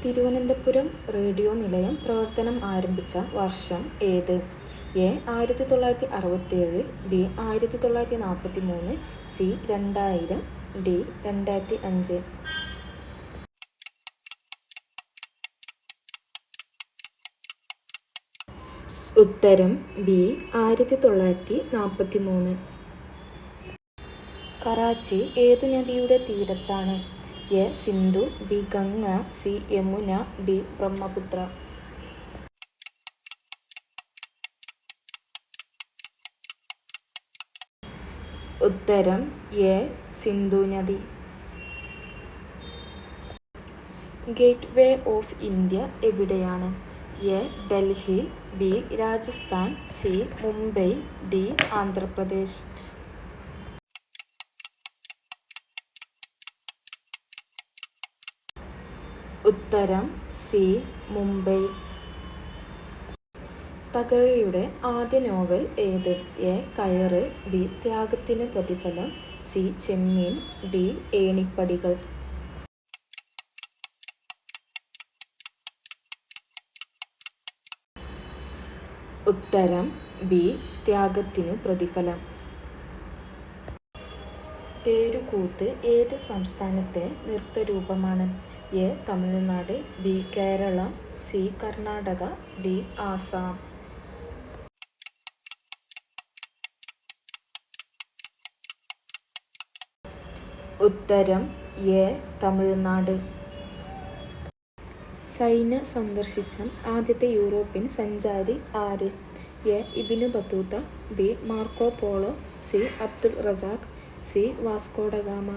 Thiruvananthapuram radio നിലയം പ്രവർത്തനം ആരംഭിച്ച വർഷം ഏത്? A 1967, B 1943, C 2000, D 2005. ഉത്തരം ബി 1943. കറാച്ചി ഏതു നദിയുടെ തീരത്താണ്? A Sindhu, B Ganga, C Yamuna, D Brahmaputra. ഉത്തരം എ സിന്ധു നദി. ഗേറ്റ് വേ ഓഫ് ഇന്ത്യ എവിടെയാണ്? A Delhi, B Rajasthan, C Mumbai, D Andhra Pradesh. ഉത്തരം സി മുംബൈ. തകഴിയുടെ ആദ്യ നോവൽ ഏത്? എ കയറ്, ബി ത്യാഗത്തിനു പ്രതിഫലം, സി ചെമ്മീൻ, ഡി ഏണിപ്പടികൾ. ഉത്തരം ബി ത്യാഗത്തിനു പ്രതിഫലം. തേരുകൂത്ത് ഏത് സംസ്ഥാനത്തെ നൃത്തരൂപമാണ്? A Tamil Nadu, B Keralam, C Karnataka, D Assam. ഉത്തരം എ തമിഴ്നാട്. ചൈന സന്ദർശിച്ച ആദ്യത്തെ യൂറോപ്യൻ സഞ്ചാരി ആര്? A Ibn Battuta, B Marco Polo, C Abdul Razzaq, C Vasco da Gama.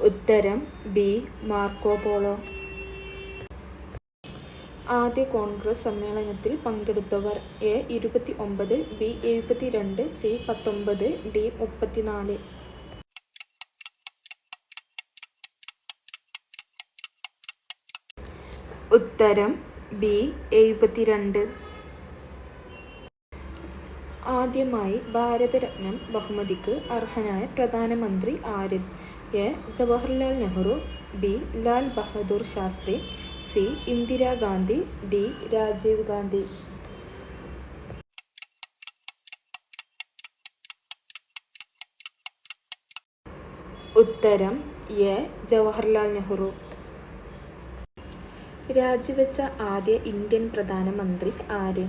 ഉത്തരം ബി മാർക്കോ പോളോ. ആദ്യ കോൺഗ്രസ് സമ്മേളനത്തിൽ പങ്കെടുത്തവർ? A 29, B 72, C 19, D 34. ഉത്തരം ബി 72. ആദ്യമായി ഭാരതരത്നം ബഹുമതിക്ക് അർഹനായ പ്രധാനമന്ത്രി ആര്? A Jawaharlal Nehru, B Lal Bahadur Shastri, C Indira Gandhi, D Rajiv Gandhi. ഉത്തരം എ ജവഹർലാൽ നെഹ്റു. രാജിവെച്ച ആദ്യ ഇന്ത്യൻ പ്രധാനമന്ത്രി ആര്?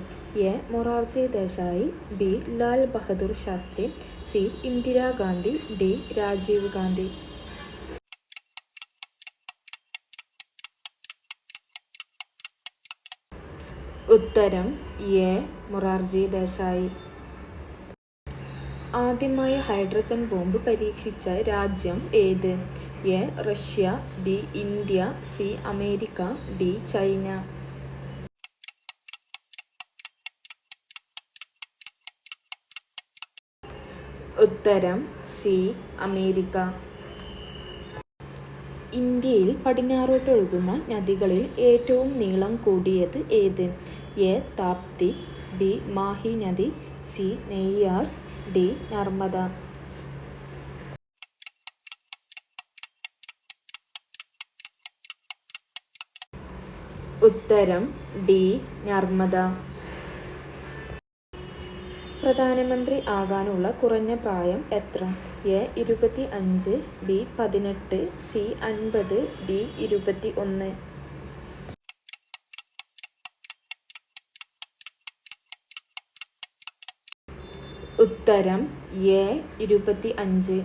A Morarji Desai, B Lal Bahadur Shastri, C Indira Gandhi, D Rajiv Gandhi. ഉത്തരം എ മൊറാർജി ദേശായി. ആദ്യമായി ഹൈഡ്രജൻ ബോംബ് പരീക്ഷിച്ച രാജ്യം ഏത്? A Russia, B India, C America, D China. ഉത്തരം സി അമേരിക്ക. ഇന്ത്യയിൽ പടിഞ്ഞാറോട്ട് ഒഴുകുന്ന നദികളിൽ ഏറ്റവും നീളം കൂടിയത് ഏത്? എ താപ്തി, ബി മാഹി നദി, സി നെയ്യാർ, ഡി നർമ്മദ. ഉത്തരം ഡി നർമ്മദ. പ്രധാനമന്ത്രി ആകാനുള്ള കുറഞ്ഞ പ്രായം എത്ര? A 25, B 18, C 50, D 21. ഉത്തരം എ 25.